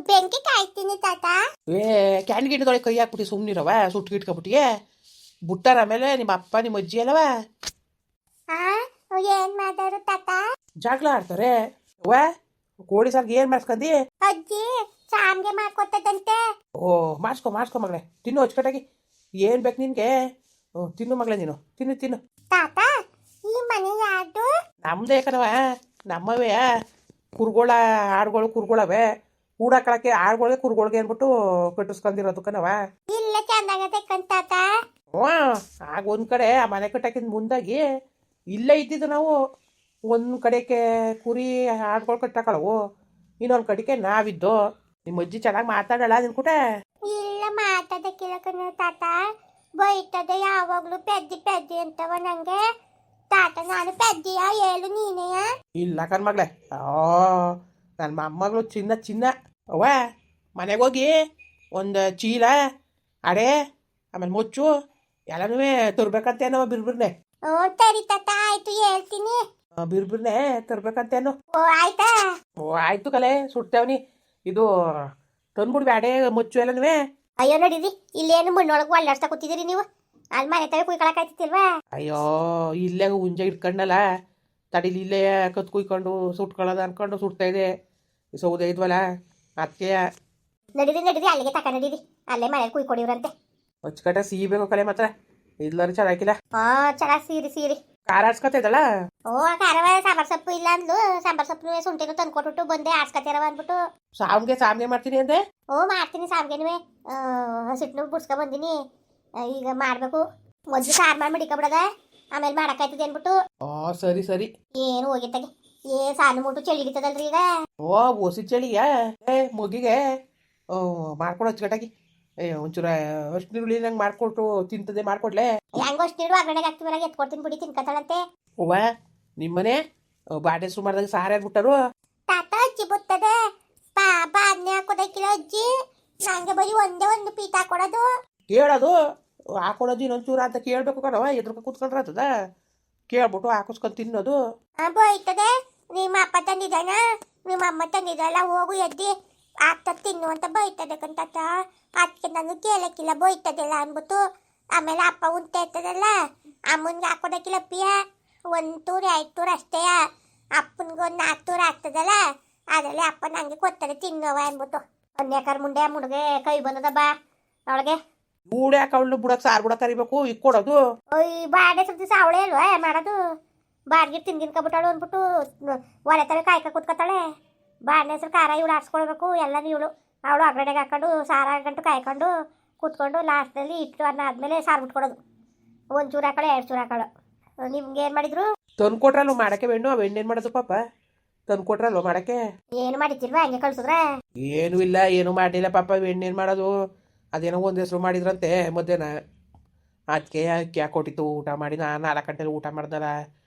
ಬೆಂಕಿ ಕಾಯ್ತೀನಿ ತಾತ. ಏ ಕ್ಯಾನ್ ಗಿಡದೊಳಗೆ ಕೈ ಹಾಕ್ಬಿಟ್ಟು ಸುಮ್ಮನಿರವ ಸುಟ್ಟು ಇಟ್ಕೊಬಿಟ್ಟಿಯೇ ಬುಟ್ಟಾರ ಆಮೇಲೆ ನಿಮ್ಮ ಅಪ್ಪ ನಿಮ್ಮ ಅಜ್ಜಿ ಅಲ್ಲವ ಆ ಏನ್ ಮಾತಾಡು ತಾತ? ಜಾಗ್ಲ ಆಡ್ತಾರೆ ವಾ ಕೋಳಿ ಸಾರ್ಗೆ ಏನು ಮಾಡ್ಸ್ಕೊಂಡಿ? ಅಜ್ಜಿ ಸಾಂಗೆ ಮಾಡ್ಕೊತದಂತೆ. ಓ ಮಾಡಿಸ್ಕೊ ಮಗಳೇ ತಿನ್ನು ಅಚ್ಚುಕಟ್ಟಾಗಿ ಏನು ಬೇಕು ನಿನಗೆ. ತಿನ್ನು ಮಗಳೇ ನೀನು ತಿನ್ನು ತಿನ್ನು. ತಾತ ಈ ಮನೆ ಯಾರ್ದು? ನಮ್ದೇ ಕಣವ ನಮ್ಮವೇ ಕುರ್ಗೋಳ ಆಡುಗಳು ಕುರ್ಗೋಳವೆ ಕೂಡಾಕಳಕ್ಕೆ ಆಡುಗಳಿಗೆ ಕುರ್ಗೋಳಿಗೆ ಅಂದ್ಬಿಟ್ಟು ಕಟ್ಟಿಸ್ಕೊಂಡಿರೋದು ಕಣವ. ಇಲ್ಲ ಚಂದಾಗತ್ತೆ ತಾತ. ಹ್ಞೂ ಆಗ ಒಂದು ಕಡೆ ಆ ಮನೆ ಕಟ್ಟಕ್ಕಿಂತ ಮುಂದಾಗಿ ಇಲ್ಲೇ ಇದ್ದಿದ್ದು ನಾವು. ಒಂದು ಕಡೆಗೆ ಕುರಿ ಆಡುಗಳು ಕಟ್ಟಾಕಳವು ಇನ್ನೊಂದು ಕಡೆಗೆ ನಾವಿದ್ದು. ನಿಮ್ಮ ಅಜ್ಜಿ ಚೆನ್ನಾಗಿ ಮಾತಾಡಲ್ಲ ನಿನ್ಕುಟೆ? ಇಲ್ಲ ಮಾತಾಡಕ್ಕಿಲ್ಲ ಕಣ ತಾತ. ಬೈತದೆ ಯಾವಾಗ್ಲೂ ಪೆದ್ದಿ ಪೆದ್ದಿ ಅಂತವ ನಂಗೆ. ತಾತ ನಾನು ಪೆದ್ದಿಯ ಹೇಳು ನೀನೆಯ? ಇಲ್ಲ ಕಣ್ಮಗ್ಳೆ ನನ್ನ ಮೊಮ್ಮಗಳು ಚಿನ್ನ ಅವ್ವ ಮನೆಗೆ ಹೋಗಿ ಒಂದು ಚೀಲ ಅಡೆ ಆಮೇಲೆ ಮುಚ್ಚು ಎಲ್ಲನೂ ತರ್ಬೇಕಂತೇನೋ ಬಿರ್ಬಿರ್ನೆ. ಸರಿ ತಾತ ಆಯ್ತು ಹೇಳ್ತೀನಿ. ಬಿರ್ಬಿರ್ನೆ ತರ್ಬೇಕಂತೇನು? ಓ ಆಯ್ತಾ? ಓ ಆಯ್ತು ಕಲೆ ಸುಡ್ತೇವನಿ ಇದು ತಂದ್ಬಿಡ್ಬಿ ಅಡೆ ಮುಚ್ಚು ಎಲ್ಲನೂ. ಅಯ್ಯೋ ನಡೀರಿ ಇಲ್ಲೇನು ಮಣ್ಣೊಳಗೆ ಒಳ್ಳಾಡ್ಸ್ತಾ ಕೂತಿದ್ದೀರಿ ನೀವು. ಅಲ್ಲಿ ಮನೆ ತಲೆ ಕುಯ್ಕೊಳಕಾಯ್ತಿಲ್ವಾ? ಅಯ್ಯೋ ಇಲ್ಲೇ ಹುಂಜೆ ಇಟ್ಕೊಂಡಲ್ಲ ತಡೀಲಿ ಇಲ್ಲೇ ಕತ್ ಕುಯ್ಕೊಂಡು ಸುಟ್ಕೊಳ್ಳೋದು ಅನ್ಕೊಂಡು ಸುಡ್ತಾ ಇದೆ ಸೌದೆ ಇದ್ವಲ್ಲ ಅದಕ್ಕೆ. ನಡೀರಿ ಅಲ್ಲಿಗೆ ತಕ ನಡೀರಿ ಅಲ್ಲೇ ಮನೇಲಿ ಕುಯ್ಕೊಡಿವ್ರಂತೆ. ಅಚ್ಚುಕಟ್ಟ ಸಿಹಿಬೇಕು ಕಲೆ ಮಾತ್ರ ಇಲ್ಲರೂ ಚೆನ್ನಾಗಿಲ್ಲ. ಚೆನ್ನಾಗಿ ಸೀರಿ ಖಾರ ಆಡ್ಸ್ಕೊತೈದಲ್ಲ. ಓ ಖಾರವ ಸಾಂಬಾರ್ ಸೊಪ್ಪು ಇಲ್ಲ ಅಂದ್ಲು. ಸಾಂಬಾರ್ ಸೊಪ್ಪು ಶುಂಠಿನೂ ತಂದ್ಕೊಟ್ಬಿಟ್ಟು ಬಂದೆ ಆಡ್ಸ್ಕೊತಿರವ ಅಂದ್ಬಿಟ್ಟು. ಸಾಮ್ಗೆ ಮಾಡ್ತೀನಿ ಅಂದೆ. ಓ ಮಾಡ್ತೀನಿ ಸಾಮ್ಗೆನುವೆ ಹಸಿಟ್ನು ಬುಡ್ಸ್ಕೊ ಬಂದಿನಿ. ಈಗ ಮಾಡ್ಬೇಕು. ಮೊದ್ಲು ಸಾರು ಮಾಡಿ ಮಡಿಕೊಬಿಡದ ಆಮೇಲೆ ಮಾಡಕ್ಕಾಯ್ತದೆ ಅಂದ್ಬಿಟ್ಟು. ಸರಿ ಏನು ಹೋಗಿತ್ತಾಗೆ ಸಾನು ಮುಟ್ಟು ಚಳಿ ಹಿಡಿತದಲ್ರಿ ಈಗ. ಓಸಿ ಚಳಿಗೆ ಮುಗಿಗೆ ಮಾಡ್ಕೊಡು ಅಚ್ಚುಕಟ್ಟಾಗಿ. ಒಂಚೂರ ಅಷ್ಟು ನೀರುಳ್ಳಿ ನಂಗೆ ಮಾಡ್ಕೊಟ್ಟು ತಿಂತದೆ ಮಾಡ್ಕೊಡ್ಲೆ. ಹೆಂಗೋ ಅಷ್ಟು ನೀಡು ಅಗಡೆಗೆ ಹಾಕ್ತಿವಲ್ಲ ಎತ್ಕೊಡ್ತೀನಿ ಬಿಡಿ ತಿನ್ಕತಾಳಂತೆ. ಅವ್ವ ನಿಮ್ಮನೆ ಬಾಡೆ ಶುರು ಮಾಡಿದಾಗ ಸಾರು ಬಿಟ್ಟರು. ತಾತ ಅಜ್ಜಿ ಬುತ್ತದೆ ಬಾದ್ನೆ ಹಾಕೋದಕ್ಕಿಲ್ಲ ಅಜ್ಜಿ. ನಂಗೆ ಬರೀ ಒಂದೇ ಒಂದು ಪೀಠ ಹಾಕೊಡೋದು. ಕೇಳೋದು ಹಾಕೊಡೋದು ಇನ್ನೊಂಚೂರ ಅಂತ ಕೇಳಬೇಕು ಕಣವ ಎದ್ರಕ ಕೂತ್ಕೊಂಡ್ರೆ ಆತದ ಕೇಳ್ಬಿಟ್ಟು ಹಾಕಿಸ್ಕೊಂಡು ತಿನ್ನೋದು. ಬೋಯ್ತದೆ ನಿಮ್ಮ ಅಪ್ಪ ತಂದಿದ್ದಾನ ನಿಮ್ಮ ಅಮ್ಮ ತಂದಿದ್ದಲ್ಲ ಹೋಗು ಎದ್ದಿ ಆಗ್ತದೆ ತಿನ್ನು ಅಂತ ಬೈತದೆ ಕಂತ. ಅದಕ್ಕೆ ನಾನು ಕೇಳಕ್ಕಿಲ್ಲ ಬೋಯ್ತದಲ್ಲ ಅಂದ್ಬಿಟ್ಟು. ಆಮೇಲೆ ಅಪ್ಪ ಉಂಟೆ ಇರ್ತದಲ್ಲ ಅಮ್ಮನ್ಗೆ ಹಾಕೋದಕ್ಕಿಲ್ಲ ಪಿಯ 1 ತೂರು 2 ತೂರು ಅಷ್ಟೇ. ಅಪ್ಪನ್ಗೆ ಒಂದು 4 ತೂರು ಆಗ್ತದಲ್ಲ ಅದರಲ್ಲಿ ಅಪ್ಪ ನಂಗೆ ಕೊಡ್ತಾರೆ ತಿನ್ನವ ಅಂದ್ಬಿಟ್ಟು. ಅನ್ಯಾಕರ್ ಮುಂಡೆ ಮುಡ್ಗೆ ಕೈ ಬಂದದ ಬಾ ಅವಳಿಗೆ ಮೂಡೆ ಹಾಕೊಂಡು ಬುಡಕ್ಕೆ ಸಾರು ಬುಡ ಕರಿಬೇಕು ಈಗ ಕೊಡೋದು. ಬಾಡೆ ಸ್ವಲ್ಪ ದಿವಸ ಅವಳೇ ಅಲ್ವಾ ಮಾಡೋದು. ಬಾಡ್ಗೆ ತಿನ್ಗಿನ್ಕೊಬಿಟ್ಟಾಳು ಅಂದ್ಬಿಟ್ಟು ಒಲೆ ತಲೆ ಕಾಯ್ಕ ಕೂತ್ಕೊತಾಳೆ. ಬಾಡ್ನೆ ಹೆಸರು ಖಾರ ಇವಳು ಆಡ್ಸ್ಕೊಳ್ಬೇಕು ಎಲ್ಲನೂ ಇವಳು. ಅವಳು ಅಗಡೆಗೆ ಹಾಕೊಂಡು ಸಾರು ಗಂಟು ಕಾಯ್ಕೊಂಡು ಕೂತ್ಕೊಂಡು ಲಾಸ್ಟಲ್ಲಿ ಇಟ್ಟು ಅನ್ನ ಆದಮೇಲೆ ಸಾರು ಬಿಟ್ಕೊಡೋದು. 1 ಚೂರು ಹಾಕೊಳ್ಳೋ 2 ಚೂರು ಹಾಕೊಳ್ಳೋ. ನಿಮ್ಗೆ ಏನು ಮಾಡಿದ್ರು? ತಂದ್ಕೊಟ್ರಲ್ವ ಮಾಡಕ್ಕೆ ಬೆಣ್ಣು ಅವೆಣ್ಣೇನು ಮಾಡೋದು ಪಾಪ ತಂದ್ಕೊಟ್ರಲ್ವ ಮಾಡಕ್ಕೆ. ಏನು ಮಾಡಿರ್ತಿಲ್ವಾ ಹಂಗೆ ಕಳ್ಸಿದ್ರೆ? ಏನೂ ಇಲ್ಲ ಏನೂ ಮಾಡಿಲ್ಲ ಪಾಪ ಬೆಣ್ಣೇನು ಮಾಡೋದು. ಅದೇನೋ ಒಂದು ಹೆಸರು ಮಾಡಿದ್ರಂತೆ ಮಧ್ಯಾಹ್ನ ಅದಕ್ಕೆ ಅಕ್ಕಿ ಹಾಕೊಟ್ಟಿತ್ತು ಊಟ ಮಾಡಿ. ನಾನು 4 ಗಂಟೆಲಿ ಊಟ ಮಾಡ್ದಲ್ಲ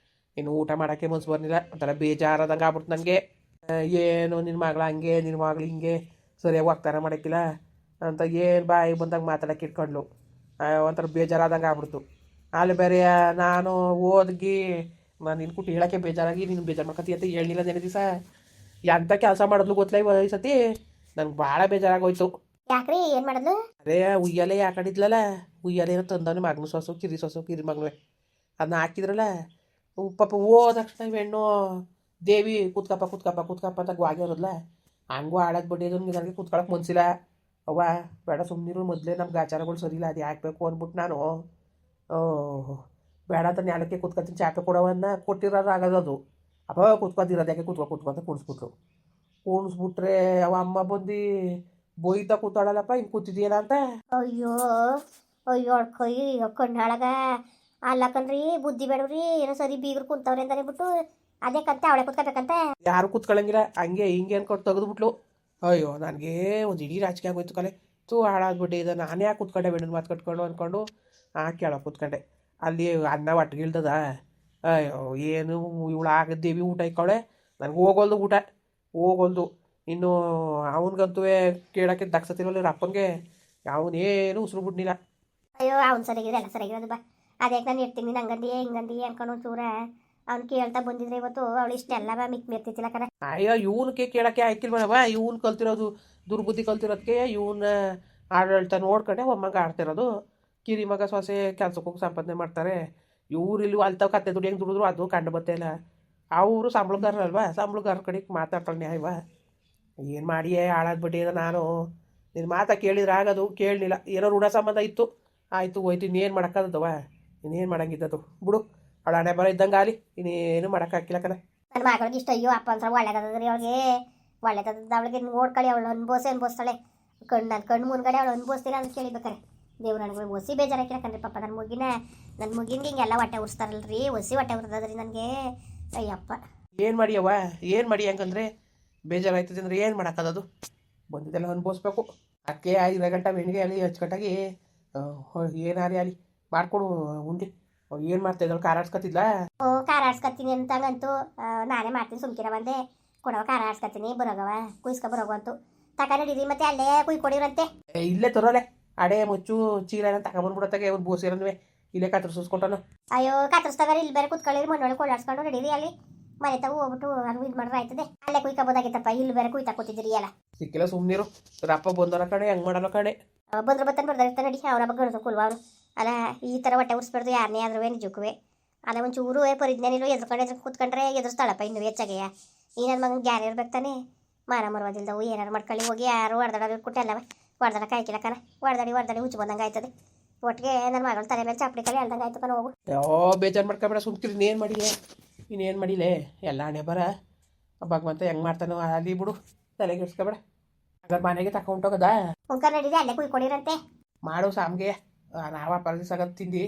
ಇನ್ನು ಊಟ ಮಾಡೋಕ್ಕೆ ಮನ್ಸು ಬರ್ಲಿಲ್ಲ. ಒಂಥರ ಬೇಜಾರದಂಗೆ ಆಗ್ಬಿಡ್ತು ನನಗೆ. ಏನು ನಿನ್ನ ಮಗಳು ಹಂಗೆ ನಿನ್ನ ಮಗಳು ಹಿಂಗೆ ಸರಿಯಾಗಿ ವಾಗ್ದಾನ ಮಾಡೋಕ್ಕಿಲ್ಲ ಅಂತ ಏನು ಬಾಯಿ ಬಂದಂಗೆ ಮಾತಾಡೋಕೆ ಇಟ್ಕೊಂಡ್ಲು. ಒಂಥರ ಬೇಜಾರಾದಂಗೆ ಆಗ್ಬಿಡ್ತು. ಅಲ್ಲಿ ಬೇರೆ ನಾನು ಓದ್ಗಿ ನಾನು ನಿನ್ನ ಕುಟ್ಟು ಹೇಳೋಕ್ಕೆ ಬೇಜಾರಾಗಿ ನೀನು ಬೇಜಾರು ಮಾಡ್ಕೊತಿ ಅಂತ ಹೇಳಿಲ್ಲ ನೆನೆ ದಿವಸ. ಎಂಥ ಕೆಲಸ ಮಾಡಿದ್ಲು ಗೊತ್ತಲ್ಲ ಈ ಸತಿ ನಂಗೆ ಭಾಳ ಬೇಜಾರಾಗೋಯ್ತು. ಯಾಕ್ರಿ ಏನು ಮಾಡಿದ್ಲು? ಅದೇ ಉಯ್ಯಾಲೆ ಯಾಕಂಡಿದ್ಲಲ್ಲ ಉಯ್ಯಾಲೆ ಏನೋ ತಂದವನೇ ಮಗನ ಸೊಸು ಕಿರಿ ಮಗನೇ ಅದನ್ನ ಹಾಕಿದ್ರಲ್ಲ ಪಾಪ ಹೋದ ತಕ್ಷಣ ಹೆಣ್ಣು ದೇವಿ ಕೂತ್ಕಪ್ಪ ಅಂತ ವಾಗಿರೋದ್ಲ ಹಂಗೂ ಆಡೋದು ಬಡ್ಡಿಯೋದು ನನಗೆ ಕೂತ್ಕೊಳಕ್ಕೆ ಮನ್ಸಿಲ್ಲ. ಅವ್ವ ಬೇಡ ಸುಮ್ಮನಿರು ಮೊದಲೇ ನಮ್ಗೆ ಆಚಾರಗಳು ಸರಿಯಿಲ್ಲ ಅದು ಯಾಕಬೇಕು ಅಂದ್ಬಿಟ್ಟು ನಾನು ಬೇಡ ಅಂತ ನ್ಯಾಲಕ್ಕೆ ಕೂತ್ಕೊತೀನಿ ಚಾಪೆ ಕೊಡೋವನ್ನ ಕೊಟ್ಟಿರೋದು ಆಗೋದು. ಅದು ಅಪ್ಪ ಕೂತ್ಕೊತಿರೋದು ಯಾಕೆ ಕೂತ್ಕೊಂತ ಕುಣಿಸ್ಬಿಟ್ರೆ ಅವ ಅಮ್ಮ ಬಂದು ಬೋಯ್ತಾ ಕೂತಾಳಲ್ಲಪ್ಪ ಹಿಂಗೆ ಕೂತಿದೀಯಲ್ಲ ಅಂತ. ಅಯ್ಯೋ ಕೈ ಕಣ್ಣಾಳಗ ಅಲ್ಲಕನ್ರಿ ಬುದ್ಧಿ ಬೇಡವ್ರಿ. ಏನೋ ಸರಿ ಬೀಗರು ಕುಂತವ್ರೆ ಅಂತಾನೆ ಬಿಟ್ಟು ಅದೇ ಕಂತೆ ಅವಳೆ ಕೂತ್ಕೋಬೇಕಂತೆ. ಯಾರು ಕೂತ್ಕೊಳ್ಳಂಗಿಲ್ಲ ಹಂಗೆ ಹಿಂಗೆ ಅನ್ಕೊಂಡು ತೆಗೆದುಬಿಟ್ಲು. ಅಯ್ಯೋ ನನಗೆ ಒಂದು ಇಡೀ ರಾಜಕೀಯ ಆಗೋಯ್ತು ಕಲೆ ಹಾಳಾಗ್ಬಿಟ್ಟೆ ಇದು ನಾನು ಯಾಕೆ ಕೂತ್ಕೊಂಡೆ ಬೆಣ್ಣು ಮಾತು ಕಟ್ಕೊಂಡು ಅಂದ್ಕೊಂಡು ಕೇಳೋ ಕೂತ್ಕೊಂಡೆ. ಅಲ್ಲಿ ಅನ್ನ ಒಟ್ಟಿಗಿಳ್ದದ. ಅಯ್ಯೋ ಏನು ಇವಳು ಆಗದ್ದೇವಿ ಊಟ ಇಕ್ಕವಳೆ ನನಗೆ ಹೋಗೋಲ್ದು ಇನ್ನು ಅವನಿಗಂತೂ ಕೇಳೋಕ್ಕೆ ದಕ್ಸತಿಲ್ವಲ್ಲ ಅಪ್ಪನಿಗೆ ಅವನೇನು ಉಸಿರು ಬಿಡ್ನಿಲ್ಲ. ಅಯ್ಯೋ ಅವ್ನು ಸರಿಯಾಗಿದೆ ಎಲ್ಲ ಸರಿಯಾಗಿರೋದು ಬಾ. ಅದೇ ನಾನು ಇರ್ತೀನಿ ಹಂಗಂದಿ ಹಿಂಗಂದಿ ಅನ್ಕೊಂಡು ಒಂಚೂರ ಅವ್ನು ಕೇಳ್ತಾ ಬಂದಿದ್ರೆ ಇವತ್ತು ಅವಳು ಇಷ್ಟೆಲ್ಲ ಮಿಕ್ ಮೆರ್ತಿತ್ತಿಲ್ಲ ಕಣ. ಅಯ್ಯೋ ಇವನ್ಗೆ ಕೇಳಕ್ಕೆ ಆಯ್ತಿಲ್ವವ, ಇವನ್ ಕಲ್ತಿರೋದು ದುರ್ಬುದ್ಧಿ ಕಲ್ತಿರೋದಕ್ಕೆ ಇವನ್ನ ಆಡಳಿತ ನೋಡ್ಕೊಂಡೆ ಒಮ್ಮಗ ಆಡ್ತಿರೋದು. ಕಿರಿ ಮಗ ಸೊಸೆ ಕೆಲ್ಸಕ್ಕೆ ಹೋಗಿ ಸಂಪಾದನೆ ಮಾಡ್ತಾರೆ. ಇವ್ರು ಇಲ್ಲಿ ಅಲ್ತಾವ್ ಕತ್ತೆ ದುಡಿ ಹೆಂಗೆ ದುಡಿದ್ರು ಅದು ಕಂಡು ಬತ್ತೇ ಇಲ್ಲ. ಅವರು ಸಂಬಳಗಾರರಲ್ವಾ, ಸಂಬಳಗಾರ ಕಡೆಗೆ ಮಾತಾಡ್ತಾಳೆ ನ್ಯಾಯವಾ. ಏನು ಮಾಡಿಯೇ ಹಾಳಾಗ್ಬಿಟ್ಟಿದೆ ನಾನು. ನಿನ್ನ ಮಾತಾ ಕೇಳಿದ್ರೆ ಆಗೋದು, ಕೇಳಲಿಲ್ಲ. ಏನೋ ಋಣ ಸಂಬಂಧ ಇತ್ತು, ಆಯಿತು ಹೋಯ್ತು. ಇನ್ನೇನು ಮಾಡೋಕ್ಕಾದವ, ಇನ್ನೇನು ಮಾಡೋಂಗಿದ್ದದು ಬಿಡು. ಅವಳ ಹಣೆ ಬರ ಇದ್ದಂಗೆ ಆಗಲಿ, ಇನ್ನೇನು ಮಾಡೋಕ್ಕಾಗಿಲ್ಲ ಕಣ. ನನ್ನ ಮಗಳಿಗೆ ಇಷ್ಟ ಅಯ್ಯೋ ಅಪ್ಪ ಒಂಥರ ಒಳ್ಳೇದದ್ರಿ ಅವಳಿಗೆ, ಒಳ್ಳೇದದ ಅವಳಿಗೆ ನೋಡ್ಕೊಳ್ಳಿ. ಅವಳು ಅನ್ಬೋಸ್ತಾಳೆ. ನನ್ನ ಕಣ್ಣು ಮುಂದ್ಗಡೆ ಅವಳು ಅನ್ಬೋಸ್ತಿಲ್ಲ ಅಂತ ಕೇಳಿಬೇಕಾರೆ ದೇವ್ರು ನನಗೆ ಒಸಿ ಬೇಜಾರಾಕಿಲ್ಲ ಕಣ್ರಿ ಪಾಪ. ನನ್ನ ಮುಗಿನ್ಗೆ ಹಿಂಗೆಲ್ಲ ಹೊಟ್ಟೆ ಉರ್ಸ್ತಾರಲ್ರಿ, ಒಸಿ ಹೊಟ್ಟೆ ಉರ್ದದ್ರಿ ನನಗೆ. ಅಯ್ಯಪ್ಪ ಏನು ಮಾಡಿಯವ್ವ, ಏನು ಮಾಡಿ ಹಂಗಂದ್ರೆ ಬೇಜಾರಾಯ್ತದೆ ಅಂದ್ರೆ ಏನು ಮಾಡೋಕ್ಕದದು. ಬಂದಿದ್ದೆಲ್ಲ ಅನ್ಭವಿಸ್ಬೇಕು. ಅಕ್ಕೆ 5 ಗಂಟೆ ಬೆಣಿಗೆ ಅಲ್ಲಿ ಅಚ್ಚುಕಟ್ಟಾಗಿ ಏನಾರಿ ಅಲ್ಲಿ ಮಾಡ್ಕೊಡು ಉಂಡಿ. ಏನು ಮಾಡ್ತಾಯಿದ್ದಳು, ಖಾರ ಆಡ್ಸ್ಕೊತಿದ್ಲ? ಖಾರ ಆಡ್ಸ್ಕೊತೀನಿ ಅಂತಂಗಂತೂ ನಾನೇ ಮಾಡ್ತೀನಿ. ಸುಮ್ಕಿರ ಬಂದೆ ಕೊಡವ ಖಾರ ಆಡ್ಸ್ಕೊತೀನಿ, ಬರೋಗವ ಕುಯ್ಸ್ಕೊ ಬರೋಗಂತು ತಕ ನಡೀರಿ. ಮತ್ತೆ ಅಲ್ಲೇ ಕುಯ್ಕೊಡಿರಂತೆ. ಇಲ್ಲೇ ತರೋಲೆ ಅಡೆ ಮುಚ್ಚು ಚೀಲ ತಗೊಂಬಂದ್ಬಿಡತ್ತಾಗೆ ಒಂದು ಬೋಸಿರನ್ವೆ ಇಲ್ಲೇ ಕತ್ತರಿಸ್ಕೊಟ್ಟನು. ಅಯ್ಯೋ ಕತ್ತರಿಸ್ತಾಗಾರೆ ಇಲ್ಲಿ ಬೇರೆ ಕುತ್ಕೊಳ್ಳಿ, ಮಣ್ಣೊಳಗೆ ಕೊಳ್ಳಾಡ್ಸ್ಕೊಂಡು ನಡೀರಿ. ಅಲ್ಲಿ ಮನೆ ತಾವು ಹೋಗ್ಬಿಟ್ಟು ಹಂಗೆ ಇದು ಮಾಡ್ರೆ ಆಯ್ತದೆ. ಅಲ್ಲೇ ಕುಯ್ಕೊಬೋದಾಗಿತ್ತಪ್ಪ, ಇಲ್ಲಿ ಬೇರೆ ಕುಯ್ತಾ ಕೂತಿದ್ರಿ ಎಲ್ಲ. ಸಿಕ್ಕಿಲ್ಲ ಸುಮ್ಮನಿರು. ರಪ್ಪ ಬಂದನ ಕಡೆ ಹೆಂಗೆ ಮಾಡಲ್ಲ ಕಡೆ. ಬಂದ್ರೆ ಬತ್ತನ್ ಬರ್ದಾಗಿರ್ತ ನಡಿ. ಅವರ ಬಗ್ಗೆ ಗಣಿಸೋಕಲ್ವ ಅವರು. ಅಲ್ಲ ಈ ಥರ ಹೊಟ್ಟೆ ಉರ್ಸ್ಬಿಡ್ದು ಯಾರನ್ನೇ ಆದ್ರೂ ನಿಜಕ್ಕೂ. ಅಲ್ಲ ಒಂಚೂರು ಪರಿಜ್ಞಾನಿರೋ ಎದ್ಕೊಂಡು ಕೂತ್ಕೊಂಡ್ರೆ ಎದುರಿಸ್ತಾಳಪ್ಪ ಇನ್ನೂ ಹೆಚ್ಚಾಗೆಯ. ಈ ನನ್ನ ಮಗನ ಜ್ಞಾನ ಇರ್ಬೇಕು ತಾನೆ. ಮಾನ ಮರವಾದಿಲ್ದವು ಏನಾರು ಮಾಡ್ಕೊಳ್ಳಿ ಹೋಗಿ. ಯಾರು ಹೊಡೆದಾಡ ಕೊಟ್ಟು ಎಲ್ಲವ ಹೊಡೆದಾಡ ಕಾಯ್ಕಿಲ್ಲ ಕಣ. ಹೊಡೆದಾಡಿ ಹುಚ್ಚು ಬಂದಂಗೆ ಆಯ್ತದೆ. ಒಟ್ಟಿಗೆ ನನ್ನ ಮಗಳ ತಲೆ ಮೇಲೆ ಚಾಪಡಿ ಕಲಿ ಹೇಳ್ದಂಗೆ ಆಯ್ತು ಕಣ. ಹೋಗು ಬೇಜಾರು ಮಾಡ್ಕೊಬೇಡ ಸುಮ್ಕಿರಿ. ಇನ್ನೇನು ಮಾಡಿದೆ, ಇನ್ನೇನು ಮಾಡಿಲೆ, ಎಲ್ಲ ಹಣೆ ಬರ ಭಗವಂತ ಹೆಂಗೆ ಮಾಡ್ತಾನೋ ಅಲ್ಲಿ ಬಿಡು, ತಲೆಗೆ ಇಡ್ಸ್ಕೊಬೇಡ. ಹಾಗಾದ್ರೆ ಮನೆಗೆ ತಗೊಂಡೋಗದ ಉಂಕ ನಡೀರಿ. ಅಲ್ಲೇ ಕುಯ್ಕೊಡಿರಂತೆ ಮಾಡು ಸಾಮ್ಗೆ. ನಾವು ಪರದಿಸಾಗದು ತಿಂದು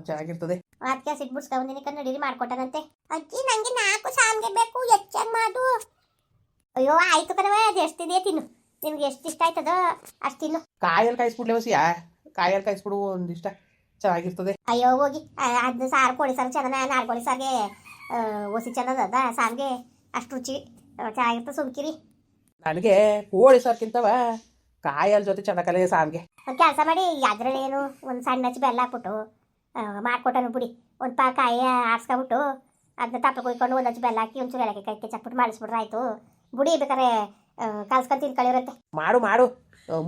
ಚೆನ್ನಾಗಿರ್ತದೆ. ಅದಕ್ಕೆ ಸಿಟ್ಟು ಬಿಡ್ಸ್ಕೊಂಬಂದಿನಿ ಕಣ್ ನಡೀರಿ. ಮಾಡ್ಕೊಟ್ಟನಂತೆ. ಅಜ್ಜಿ ನಂಗೆ 4 ಸಾಂಗೆ ಬೇಕು, ಹೆಚ್ಚಾಗಿ ಮಾಡು. ಅಯ್ಯೋ ಆಯ್ತು ಕಣವ, ಅದು ಎಷ್ಟು ತಿಂದೇ ತಿನ್ನು. ನಿನ್ಗೆ ಎಷ್ಟು ಇಷ್ಟ ಆಯ್ತದೋ ಅಷ್ಟು ತಿನ್ನು. ಕಾಯಲ್ಲಿ ಕಾಯಿಸ್ಬಿಡ್ಲೆ ಹೊಸಿಯಾ, ಕಾಯಲ್ಲಿ ಕಾಯಿಸ್ಬಿಡು, ಒಂದಿಷ್ಟ ಚೆನ್ನಾಗಿರ್ತದೆ. ಅಯ್ಯೋ ಹೋಗಿ ಅದನ್ನ ಸಾರು ಕೋಳಿ ಸಾರು ಚೆನ್ನಾಗ. ನಾರ್ಕೋಳಿ ಸಾರಿಗೆ ಒಸಿ ಚೆನ್ನದ ಸಾರಿಗೆ ಅಷ್ಟು ರುಚಿ ಚೆನ್ನಾಗಿರ್ತದೆ. ಸುಮ್ಕಿರಿ. ನನಗೆ ಕೋಳಿ ಸಾರ್ಕಿಂತವ ಕಾಯಲ್ಲಿ ಜೊತೆ ಚೆನ್ನಾಗಲ್ಲ ಸಾರಿಗೆ. ಒಂದು ಕೆಲಸ ಮಾಡಿ, ಅದ್ರಲ್ಲಿ ಏನು ಒಂದು ಸಣ್ಣ ಹಚ್ಚಿ ಬೆಲ್ಲ ಹಾಕ್ಬಿಟ್ಟು ಮಾಡ್ಕೊಟ್ಟನು ಬಿಡಿ. ಒಂದು ಕಾಯಿ ಆಡ್ಸ್ಕೊಬಿಟ್ಟು ಅದನ್ನ ತಪ್ಪ ಕುಯ್ಕೊಂಡು ಒಂದು ಹಚ್ಚಿ ಬೆಲ್ಲ ಹಾಕಿ ಒಂಚೂರು ಏಲಕ್ಕಿ ಕೈ ಚಪ್ಪಿಟ್ಟು ಮಾಡಿಸ್ಬಿಟ್ರೆ ಆಯಿತು. ಬುಡಿ ಬೇಕಾರೆ ಕಲ್ಸ್ಕೊಂಡು ತಿನ್ಕೊಳ್ಳಿರುತ್ತೆ. ಮಾಡು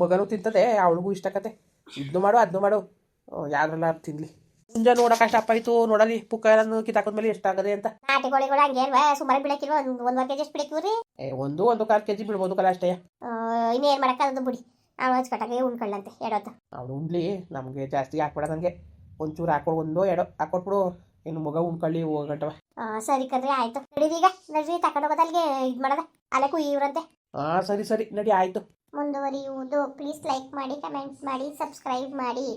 ಮಗನೂ ತಿಂತದೆ, ಅವಳಿಗೂ ಇಷ್ಟಕತೆ. ಇದನ್ನು ಮಾಡು ಅದನ್ನು ಮಾಡು, ಯಾವ್ದ್ರಲ್ಲ ತಿನ್ಲಿ. ಮುಂಜಾನೆ ನೋಡೋಕೆ ಅಷ್ಟು ಅಪ್ಪ ಆಯಿತು ನೋಡಲಿ ಪುಕ್ಕ ಎಲ್ಲ ಕಿತ್ತಾಕೊಂಡ್ಮೇಲೆ ಎಷ್ಟಾಗದೆ ಅಂತ. ನಾಟಿ ಕೋಳಿಗಳು ಹಂಗೇನ್ವಾ ಸುಮಾರು ಬಿಡಕ್ಕಿಲ್ವ? 1.5 kg ಎಷ್ಟು ಬಿಡಕ್ಕಿವ್ರಿ? 1.25 kg ಬಿಡ್ಬೋದು ಕಲ ಅಷ್ಟೇ. ಇನ್ನೇನು ಮಾಡೋಕ್ಕಾಗದು ಬಿಡಿ. ಅವಳು ಹಚ್ಕಟ್ಟಾಗೆ ಉಣ್ಕೊಳ್ಳಂತೆ ಎಡೋತ್ತು. ಅವಳು ಉಣ್ಲಿ, ನಮಗೆ ಜಾಸ್ತಿ ಹಾಕ್ಬೇಡ. ನನಗೆ ಒಂಚೂರು ಹಾಕೊಡು, 1-2 ಹಾಕೊಟ್ಬಿಡು. ಇನ್ನು ಮಗ ಉಣ್ಕೊಳ್ಳಿ ಹೋಗಂಟವ. ಸರಿ ಕಣ್ರಿ ಆಯ್ತು. ನಡೀರಿ ಈಗ ನಡ್ರಿ, ತಗೊಂಡೋಗೋದು ಅಲ್ಲಿಗೆ ಇದು ಮಾಡೋದ ಅಲ್ಲೇ ಕುಯ್ಯಿವ್ರಂತೆ. ಸರಿ ನಡಿ ಆಯಿತು. ಮುಂದುವರಿಯುವುದು. ಪ್ಲೀಸ್ ಲೈಕ್ ಮಾಡಿ, ಕಮೆಂಟ್ ಮಾಡಿ, ಸಬ್ಸ್ಕ್ರೈಬ್ ಮಾಡಿ.